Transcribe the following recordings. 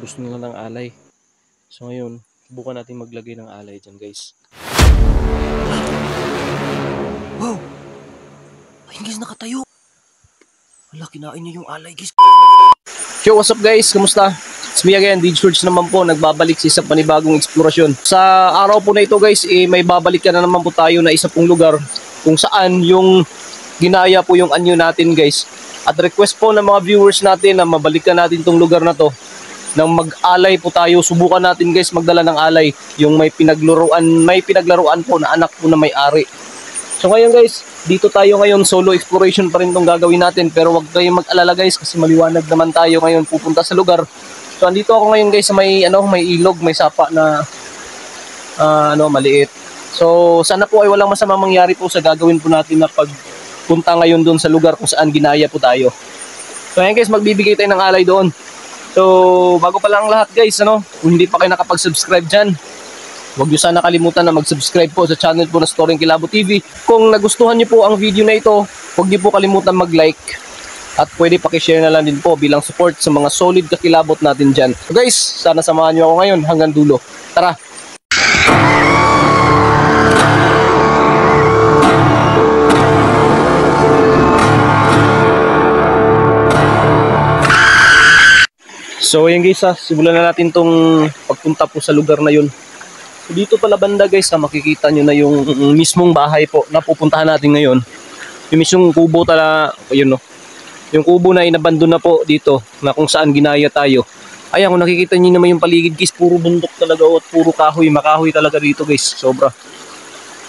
gusto nila ng alay. So ngayon, subukan natin maglagay ng alay dyan guys. Wow! Ayun guys, nakatayo. Wala, kinain niya yung alay guys. Yo, what's up guys? Kamusta? It's me again, DJ George naman po, nagbabalik sa isang panibagong eksplorasyon. Sa araw po na ito guys, may babalik na naman po tayo na isa pong lugar kung saan yung ginaya po yung anyo natin guys. At request po ng mga viewers natin na mabalikan natin tong lugar na to. Nang mag-alay po tayo, subukan natin guys magdala ng alay. Yung may pinaglaruan po na anak po na may-ari. So ngayon guys, dito tayo ngayon, solo exploration pa rin itong gagawin natin. Pero wag kayong mag-alala guys kasi maliwanag naman tayo ngayon pupunta sa lugar. So andito ako ngayon guys sa may ilog, may sapa na maliit. So sana po ay walang masamang mangyari po sa gagawin po natin na pagpunta ngayon doon sa lugar kung saan ginaya po tayo. So ngayon guys, magbibigay tayo ng alay doon. So bago pa lang lahat guys, kung hindi pa kayo nakapag-subscribe dyan, huwag nyo sana kalimutan na mag-subscribe po sa channel po na Storying Kilabot TV. Kung nagustuhan nyo po ang video na ito, huwag nyo po kalimutan mag-like. At pwede pakishare na lang din po bilang support sa mga solid kakilabot natin dyan. So guys, sana samahan nyo ako ngayon hanggang dulo. Tara! So ayan guys, simulan na natin tong pagpunta po sa lugar na yun. So dito pala banda guys, makikita nyo na yung mismong bahay po na pupuntahan natin ngayon. Yung mismong kubo yun yung kubo na inabandon na po dito na kung saan ginaya tayo. Ayan, kung nakikita nyo naman yung paligid guys, puro bundok talaga at puro kahoy, makahoy talaga dito guys, sobra.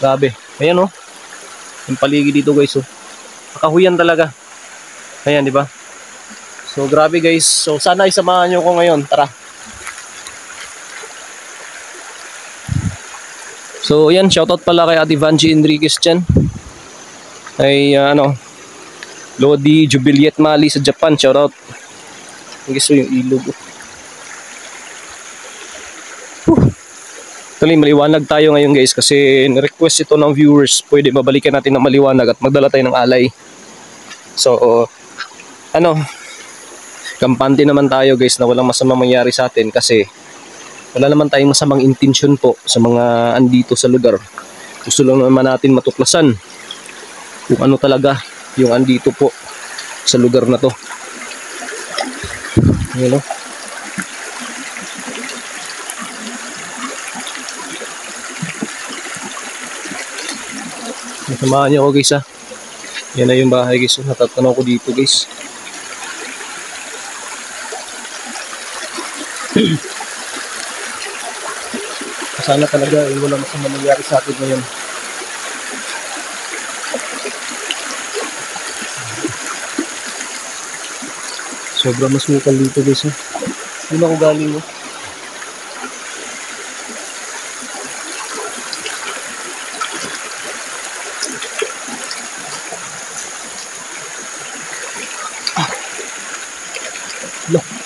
Grabe, ayan yung paligid dito guys, makahuyan talaga. Ayan, di ba? So grabe guys, so sana isamahan nyo ko ngayon, tara. So yan, shoutout pala kay Ate Vanji Enriquez dyan. Ay Lodi Jubiliet Mali sa Japan, shoutout. Guys, yung ilog. Tuloy, maliwanag tayo ngayon guys kasi request ito ng viewers. Pwede mabalikan natin ng maliwanag at magdala tayo ng alay. So kampante naman tayo guys na walang masamang mangyari sa atin kasi wala naman tayong masamang intensyon po sa mga andito sa lugar. Gusto lang naman natin matuklasan kung ano talaga yung andito po sa lugar na to. Ayan Samahan niyo ako guys Yan na yung bahay guys. Natatanaw ko dito guys. Sana talaga wala masamang nangyari sa atin ngayon. Sobrang masukal dito guys. Doon ako galing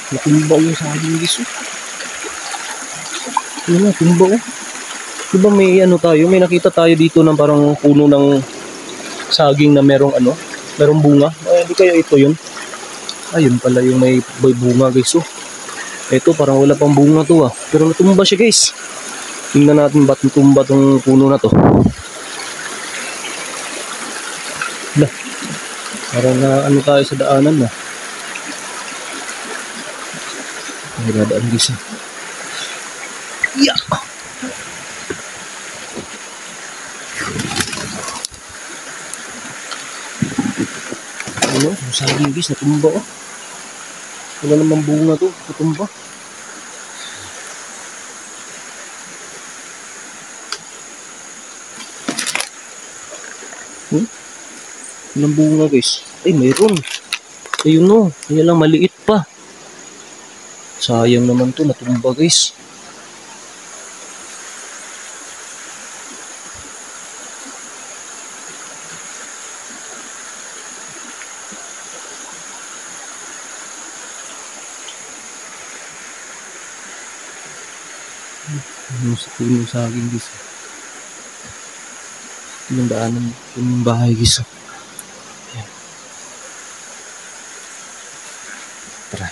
natumba yung saging guys. Yun na, tumba Diba may may nakita tayo dito ng parang puno ng saging na merong bunga. Hindi kaya ito yun? Ayun pala yung may bunga guys. Ito parang wala pang bunga to pero natumba siya guys. Tingnan natin ba't natumba tong puno na to. Parang na tayo sa daanan May dadaan guys Yeah! Ang saging guys, natumba Wala namang bunga to, natumba. Walang bunga guys. Ay, mayroon. Ayun kaya lang maliit pa. Sayang naman to, natumba guys. Sa puno saging guys. Yung daanan yung bahay guys. Ayan. Tara.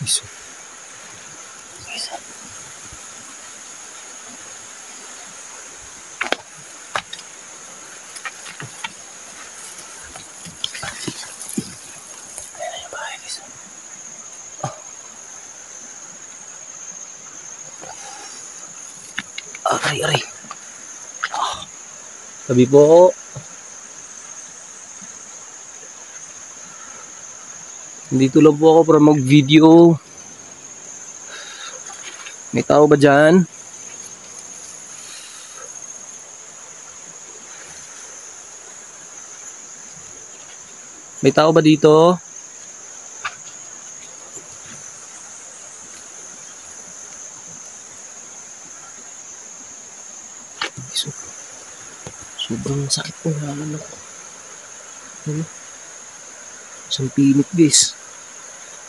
Guys, guys. Ayan na yung bahay, guys. Aray, aray. Sabi po, dito lang po ako para mag-video. May tao ba dyan? May tao ba dito? Sobrang sakit po na ako. Ano? Isang pinit, guys.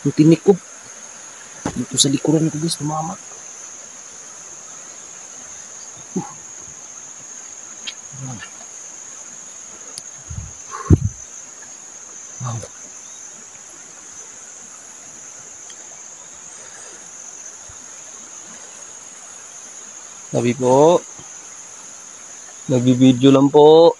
Yung tinik ko. Dito sa likuran ko, guys. Tumama. Wow. Sabi po, nag-video lang po.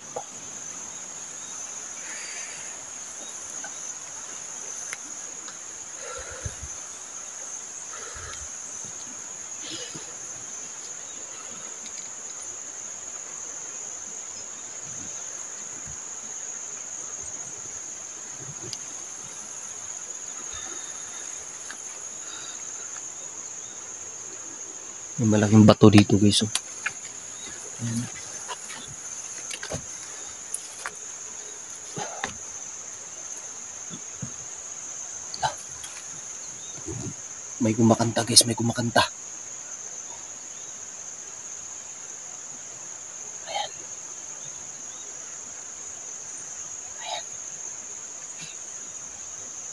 May malaking bato dito, guys. Ayan. May kumakanta, guys. May kumakanta. Ayan. Ayan.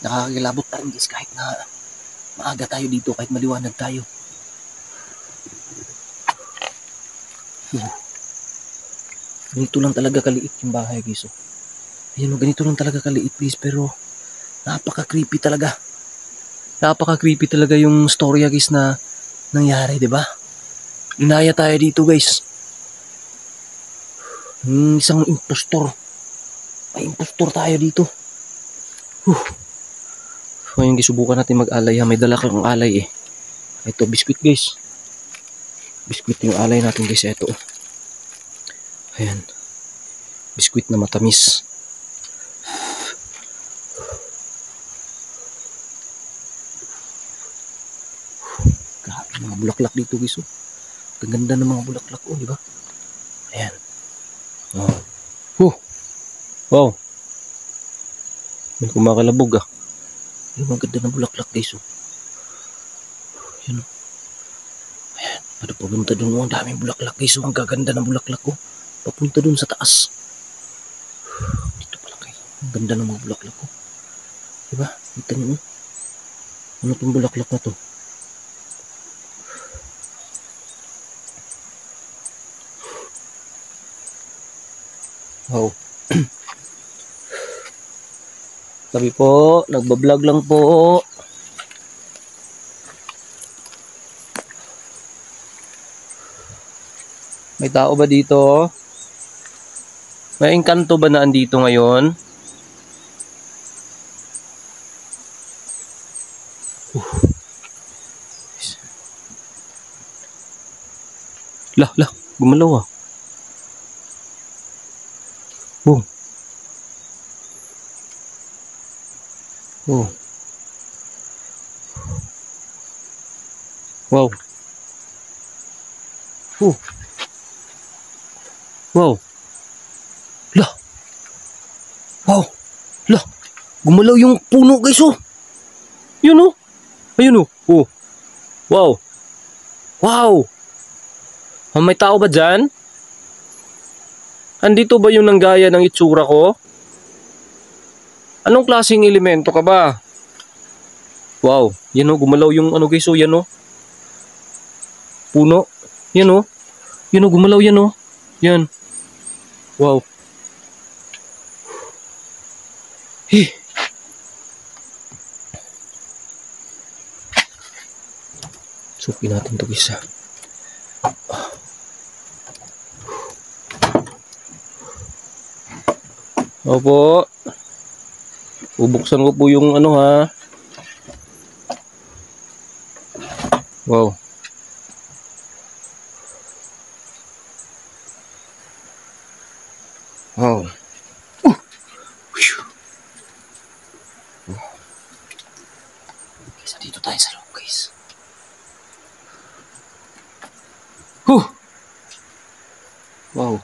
Nakakakilabot pa rin, guys, kahit na maaga tayo dito, kahit maliwanag tayo. Ganito lang talaga kaliit yung bahay, guys. Ayan, ganito lang talaga kaliit, guys. Pero napaka-creepy talaga. Napaka-creepy talaga yung storya, guys, na nangyari, di ba? Inaya tayo dito, guys. Isang impostor. May impostor tayo dito. Ngayon, guys, subukan natin mag-alay. May dala kang alay, eh. Ito, biskuit, guys. Biskuit yung alay natin, guys. Ito. Ayan. Biskuit na matamis. Grabe, mga bulaklak dito, guys. Ang ganda ng mga bulaklak, di ba? Ayan. Oh. Wow. May kumakalabog, ah. Ang ganda ng bulaklak, guys. Ayan. Ayan. Para pumunta doon, ang daming bulaklak, guys. Ang gaganda ng bulaklak, ko. Papunta doon sa taas. Dito pala, kayo. Ang ganda ng mga bulaklak, ko. Diba? Kita nyo, ano itong bulaklak na to? Wow. Sabi po, nagbablog lang po. May tao ba dito? May engkanto ba na andito ngayon? Lah, gumalaw, ah. Oh. Oh. Wow. Oh. Wow. Lah. Wow. Lah. Gumalaw yung puno, guys, oh. Yun, oh. Ayun, oh. Oh. Wow. Wow. May tao ba dyan? Andito ba yung nanggaya ng itsura ko? Anong klaseng elemento ka ba? Wow. Yan, oh. Gumalaw yung ano, guys, oh. Yan, oh. Puno. Yan, oh. Yan, oh. Gumalaw yan, oh. Yan. Wow. Sukin natin to guys. Opo. Bubuksan ko po yung ano ha. Wow. Wow. Guys, dito tayo sa loob guys. Wow.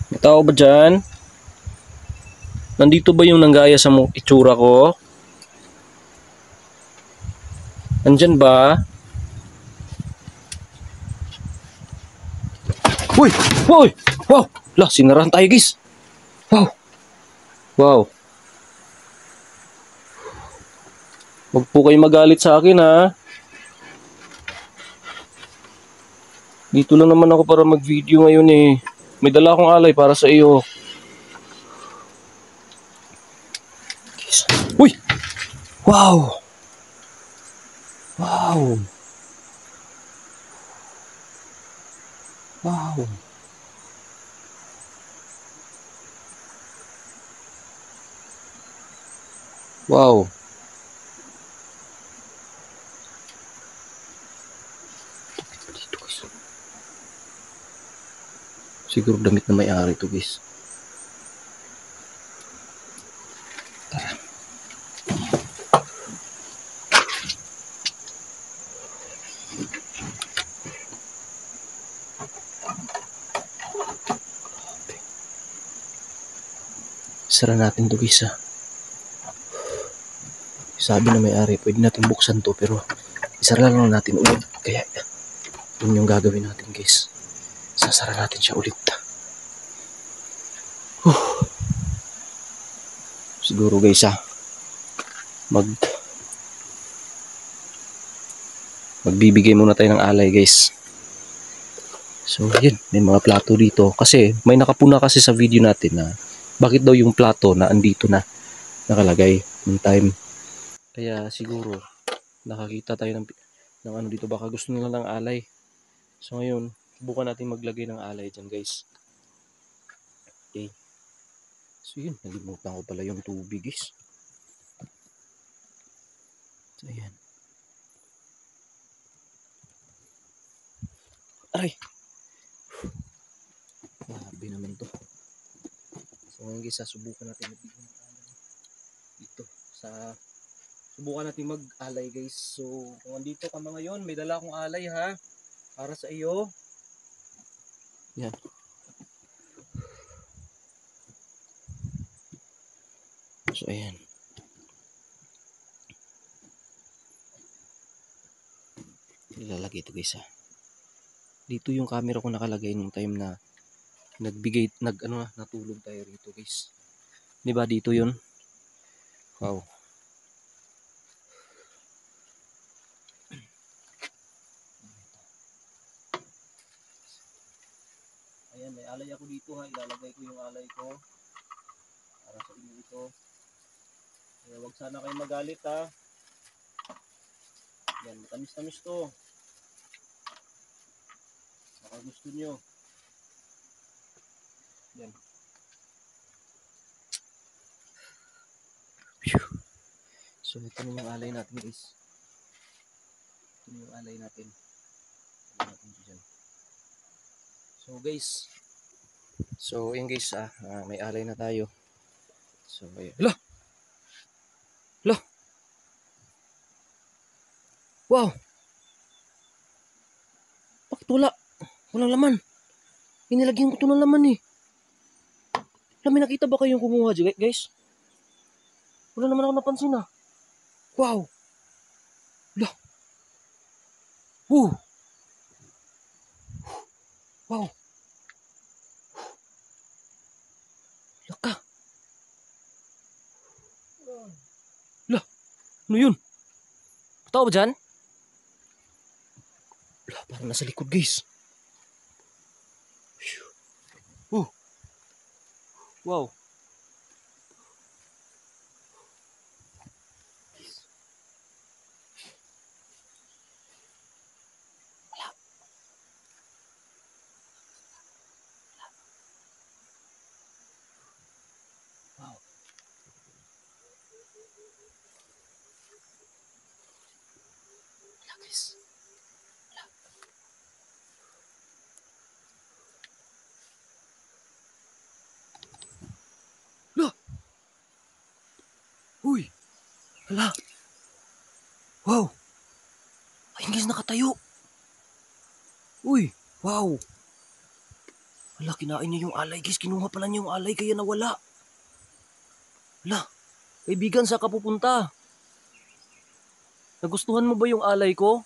May tao ba dyan? Nandito ba yung nanggaya sa itsura ko? Nandyan ba? Uy! Uy! Wow! Lah, sinarahan tayo guys. Wow! Wow! Huwag po kayo magalit sa akin ha. Dito lang naman ako para mag-video ngayon eh. May dala akong alay para sa iyo. Uy! Wow! Wow! Wow! Wow! Dito guys. Siguro damit na may-ari to guys. Tara. Sara natin to guys ha. Sabi na may-ari, pwede natin buksan to pero isara lang natin ulit. Kaya yun yung gagawin natin guys. Sasara natin siya ulit. Siguro guys ha. Magbibigay muna tayo ng alay guys. So yun, may mga plato dito. Kasi may nakapuna kasi sa video natin na bakit daw yung plato na andito na nakalagay yung time. Kaya siguro nakakita tayo ng ano dito, baka gusto nila ng alay. So ngayon, subukan natin maglagay ng alay dyan guys. Okay. So yun, nalimutan ko pala yung tubig guys. So ayan. Aray! Grabe naman to. So ngayon guys, subukan natin magbigay ng alay dito subukan natin mag-alay guys. So kung andito ka mga ngayon, may dala akong alay ha para sa iyo. Yan. So ayan. Ilalagay ito guys ha. Dito yung camera ko nakalagay nung time na natulog tayo rito guys. 'Di ba dito 'yun? Wow. Ayan, may alay ako dito ha. Ilalagay ko yung alay ko para sa inyo ito. Kaya wag sana kayo magalit ha. Yan, matamis-tamis to. Baka gusto nyo. Yan. So ito na yung alay natin guys. Ito na yung alay natin. So guys. So yun guys may alay na tayo. So ayan. Hala! Hala! Wow! Bakit wala? Walang laman. Inilagyan ko ito ng laman eh. May nakita ba kayong kumuha dyan guys? Wala naman ako napansin ah. Wow! Hala! Woo! Wow! Laka! Hala! Ano yun? Tao ba dyan? Hala, parang nasa likod guys. Wow! Guys. Wala. Uy. Hala. Wow. Ayun guys, nakatayo. Uy. Wow. Hala, kinain niya yung alay guys. Kinuha pala niya yung alay kaya nawala. Hala. Kaibigan, saan ka pupunta? Nagustuhan mo ba yung alay ko?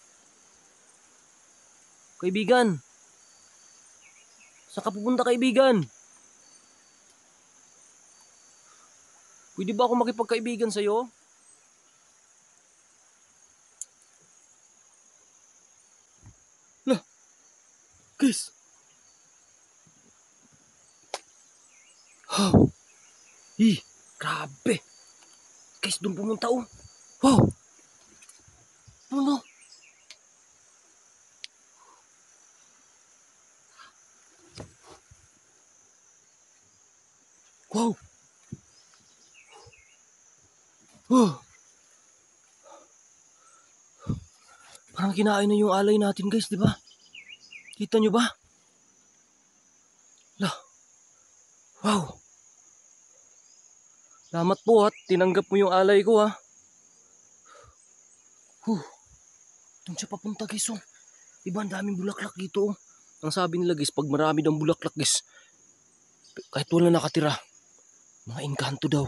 Kaibigan. Saan ka pupunta, kaibigan? Pwede ba ako makipagkaibigan sa'yo? Lah, guys. Oh. Grabe. Guys, doon pumunta oh. Wow. Ano? Wow. Oh. Parang kinain na yung alay natin guys, di ba? Kita nyo ba? Lah. Wow. Salamat po at tinanggap mo yung alay ko ha. Doon siya papunta guys oh. Diba ang daming bulaklak dito oh. Ang sabi nila guys, pag marami ng bulaklak guys, kahit wala nakatira, mga engkanto daw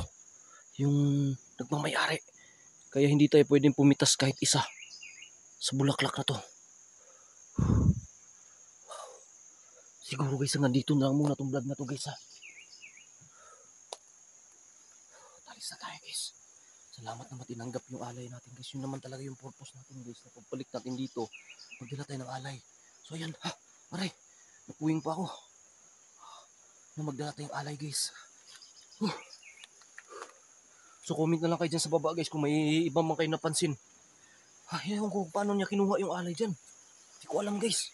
yung nagmamayari. Kaya hindi tayo pwedeng pumitas kahit isa sa bulaklak na to. Siguro guys, nandito na lang muna itong vlog na to guys ha. Talis na tayo guys. Salamat naman tinanggap yung alay natin guys. Yun naman talaga yung purpose natin guys. Na pagbalik natin dito, magdala tayo ng alay. So ayan ha, aray, napuwing pa ako na magdala tayong alay guys. So comment na lang kayo dyan sa baba guys kung may ibang man kayo napansin. Ewan ko paano niya kinuha yung alay dyan. Hindi ko alam guys.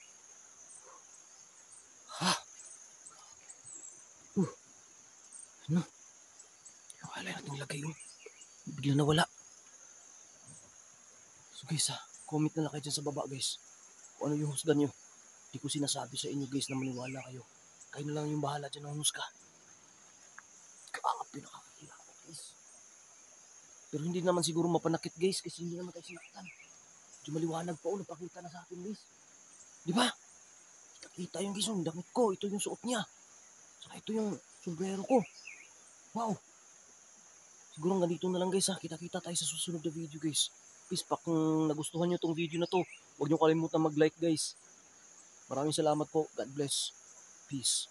Ano? Yung alay natin nilagay yun. Bigla nawala. So guys comment na lang kayo dyan sa baba guys. Kung ano yung husga nyo. Hindi ko sinasabi sa inyo guys na maniwala kayo. Kayo na lang yung bahala dyan ng husga. Nakakakila ako guys. Pero hindi naman siguro mapanakit guys kasi hindi naman tayo sinaktan. Medyo maliwanag pa napakita na sa atin guys. Di ba? Kita yung guys yung damit ko. Ito yung suot niya. Saka ito yung sombrero ko. Wow. Siguro ganito na lang guys ha. Kita-kita tayo sa susunod na video guys. Please pa kung nagustuhan nyo tong video na to, huwag nyo kalimutan mag-like guys. Maraming salamat po. God bless. Peace.